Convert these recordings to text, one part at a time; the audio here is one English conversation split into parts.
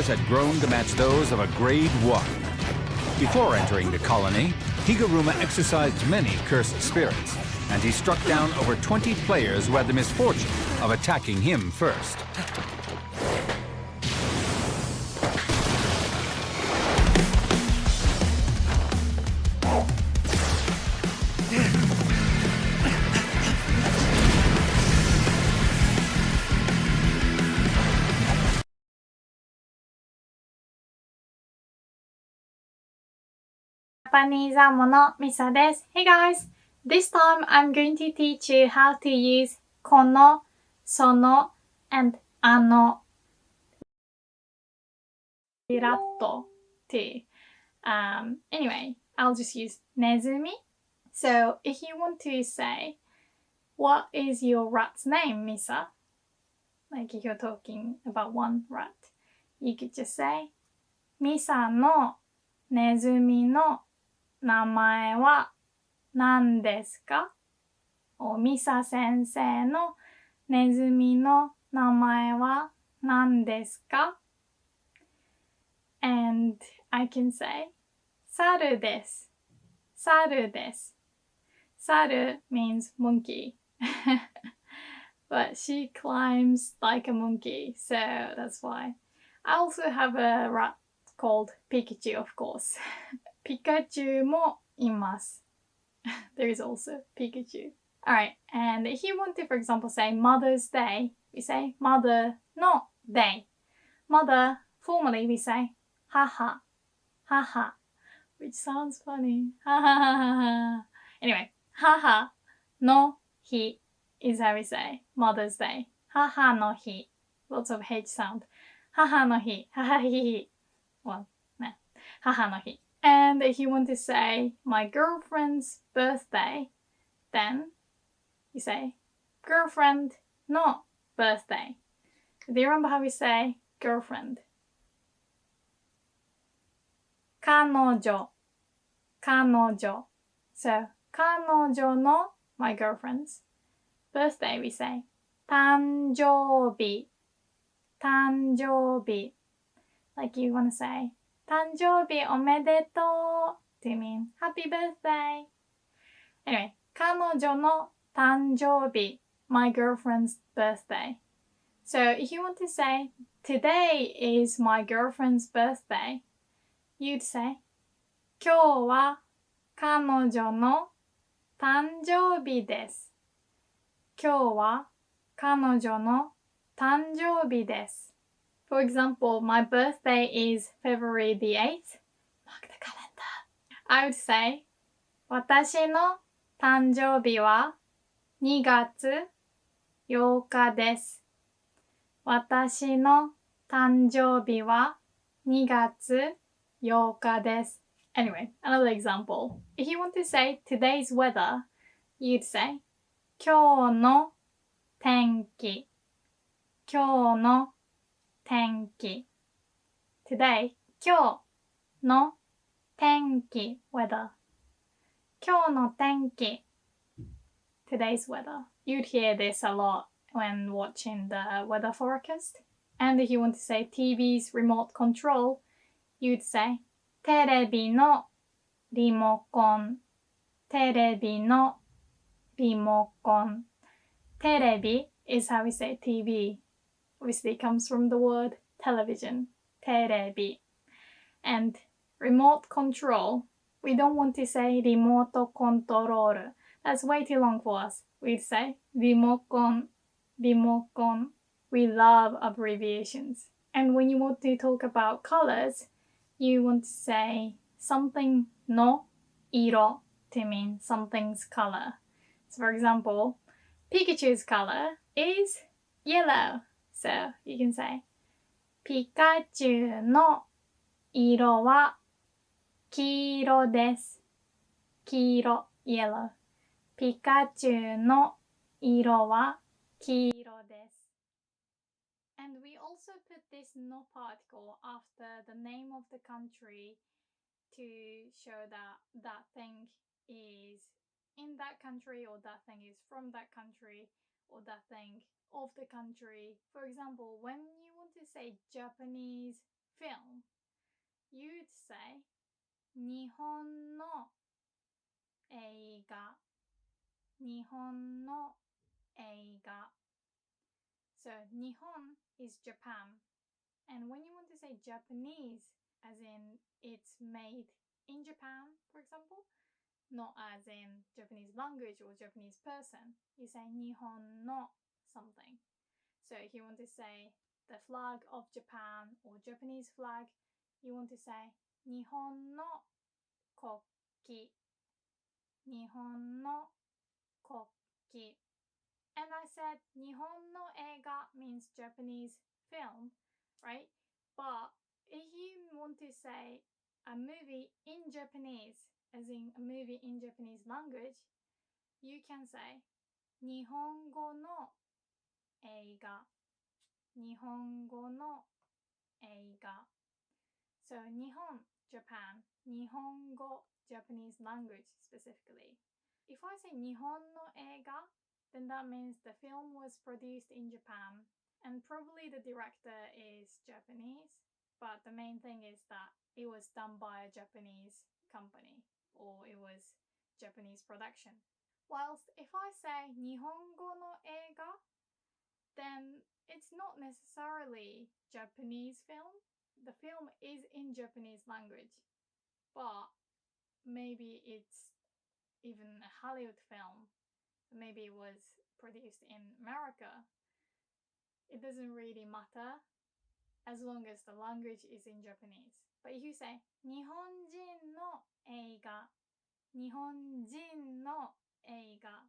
powers had grown to match those of a grade 1. Before entering the colony, Higuruma exorcised many cursed spirits, and he struck down over 20 players who had the misfortune of attacking him first. Japanese Amo no Misa desu. Hey guys! This time I'm going to teach you how to use kono, sono, and ano rato too. Anyway, I'll just use nezumi. So if you want to say, what is your rat's name, Misa? Like if you're talking about one rat, you could just say, Misa no nezumi no namae wa nan desu ka? Or Misa sensei no nezumi no namae wa nan desu ka? And I can say, Saru desu. Saru desu. Saru means monkey. But she climbs like a monkey, so that's why. I also have a rat called Pikachu, of course. Pikachu mo imasu. There is also Pikachu. Alright, and if you want to, for example, say Mother's Day, we say Mother no Day. Mother, formally we say haha, haha, which sounds funny. Ha ha ha ha ha. Anyway, haha no hi is how we say Mother's Day. Haha no hi. Lots of H sound. Haha no hi. Haha hi hi. Well, no. Haha no hi. And if you want to say my girlfriend's birthday, then you say girlfriend no birthday. Do you remember how we say girlfriend? Kanojo. Kanojo. So, kanojo no, my girlfriend's birthday, we say 誕生日 誕生日 like you want to say 誕生日おめでとう to mean happy birthday. Anyway, 彼女の誕生日 my girlfriend's birthday. So if you want to say today is my girlfriend's birthday, you'd say 今日は彼女の誕生日です。今日は彼女の誕生日です。For example, my birthday is February the 8th. Mark the calendar. I would say, 私の誕生日は2月8日です。私の誕生日は2月8日です。Anyway, another example. If you want to say today's weather, you'd say, 今日の天気。今日の天気。Today, 今日の天気 weather. 今日の天気 Today's weather. You'd hear this a lot when watching the weather forecast. And if you want to say TV's remote control, you'd say テレビのリモコン。テレビのリモコン。テレビ is how we say TV. Obviously it comes from the word television. テレビ. And remote control, we don't want to say リモートコントロール. That's way too long for us. We'd say リモコン、リモコン. We love abbreviations. And when you want to talk about colors, you want to say something no 色 to mean something's color. So for example, Pikachu's color is yellow. So you can say ピカチュウの色は黄色です。黄色 yellow. ピカチュウの色は黄色です。And we also put this no particle after the name of the country to show that that thing is in that country, or that thing is from that country, or that thing of the country. For example, when you want to say Japanese 日本の映画。日本の映画。So, 日本 is Japan. And when you want to say Japanese, as in it's made in Japan, for example, not as in Japanese language or Japanese person, you say 日本の something. So if you want to say the flag of Japan or Japanese flag, you want to say 日本の国旗。日本の国旗。And I said 日本の映画 means Japanese film, right? But if you want to say a movie in Japanese, as in a movie in Japanese language, you can say 日本語の映画。日本語の映画。So 日本 Japan, 日本語 Japanese language specifically. If I say 日本の映画, then that means the film was produced in Japan and probably the director is Japanese, but the main thing is that it was done by a Japanese company or it was Japanese production. Whilst if I say 日本語の映画, then it's not necessarily Japanese film. The film is in Japanese language, but maybe it's even a Hollywood film. Maybe it was produced in America. It doesn't really matter as long as the language is in Japanese. But if you say 日本人の映画、日本人の映画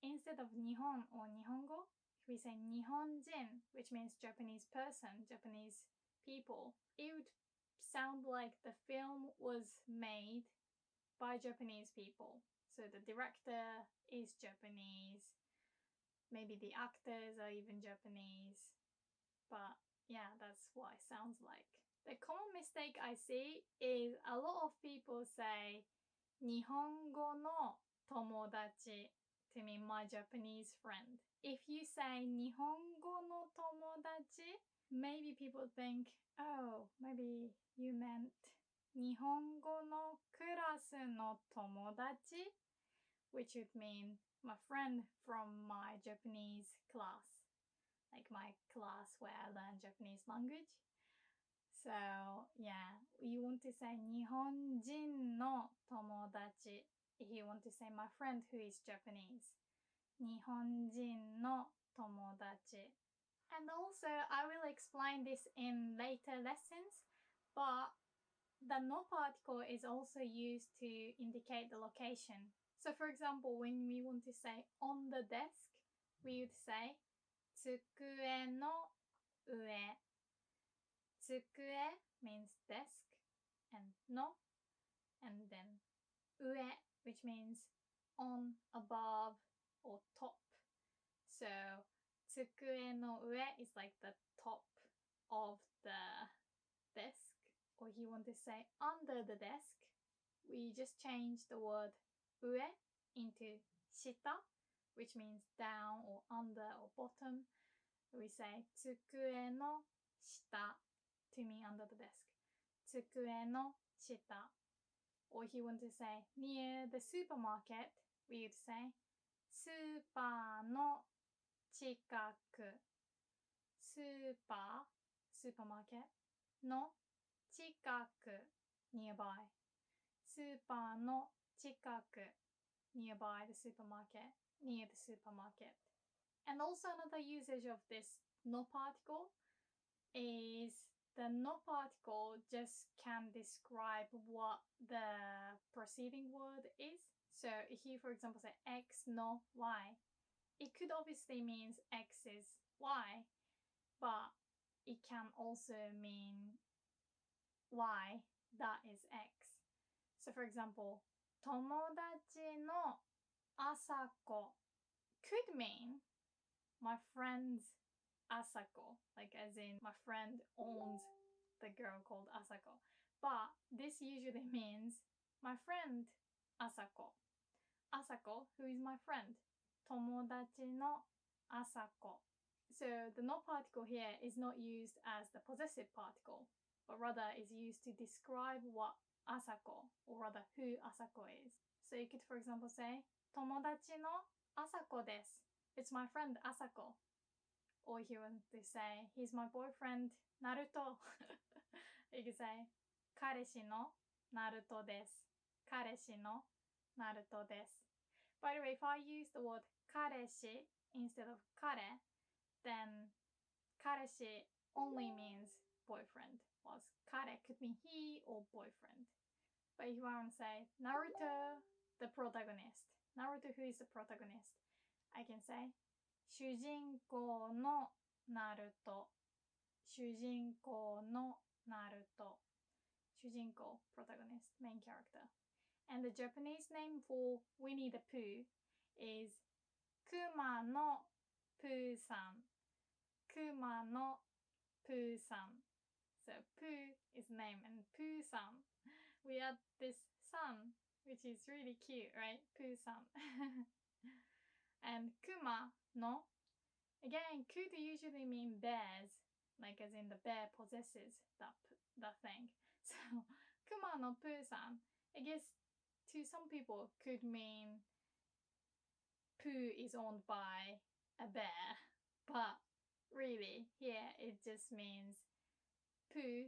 instead of 日本 or 日本語, if we say 日本人, which means Japanese person, Japanese people, it would sound like the film was made by Japanese people. So the director is Japanese, maybe the actors are even Japanese, but yeah, that's what it sounds like. The common mistake I see is a lot of people say 日本語の友達 to mean my Japanese friend. If you say 日本語の友達, maybe people think, oh, maybe you meant 日本語のクラスの友達, which would mean my friend from my Japanese class, like my class where I learn Japanese language. So, yeah, you want to say 日本人の友達 if you want to say my friend who is Japanese. 日本人の友達. And also, I will explain this in later lessons, but the no particle is also used to indicate the location. So for example, when we want to say on the desk, we would say 机の上. 机 means desk and no, and then 上, which means on, above, or top. So 机の上 is like the top of the desk. Or if you want to say under the desk, we just change the word 上 into 下, which means down or under or bottom. We say 机の下 to mean under the desk. 机の下. Or if you want to say near the supermarket, we would say スーパーの近く. スーパー supermarket の近く nearby. スーパーの近く nearby the supermarket, near the supermarket. And also another usage of this no particle is the no particle just can describe what the preceding word is. So if you, for example, say X no Y, it could obviously mean X is Y, but it can also mean Y that is X. So for example, 友達の朝子 could mean my friend's Asako, like as in my friend owns the girl called Asako. But this usually means my friend Asako. Asako, who is my friend. 友達の朝子. So the no particle here is not used as the possessive particle. but rather is used to describe what Asako, or rather who Asako is. So you could, for example, say, 友達の Asako です. It's my friend Asako. Or if you want to say, he's my boyfriend Naruto. You could say, 彼氏の Naruto です. 彼氏の Naruto です. By the way, if I use the word 彼氏 instead of 彼, then 彼氏 only means boyfriend, whilst 彼 could mean he or boyfriend. But if I want to say Naruto, the protagonist, Naruto who is the protagonist, I can say 主人公の Naruto, 主人公の Naruto, 主人公 protagonist, main character. And the Japanese name for Winnie the Pooh is 熊のプーさん. 熊のプーさん. So Pooh is name and Pooh-san. We add this san, which is really cute, right? Pooh-san. And Kuma no, again, could usually mean bears, like as in the bear possesses that thing. So Kuma no Pooh-san, I guess to some people could mean Pooh is owned by a bear, but really here it just means Pooh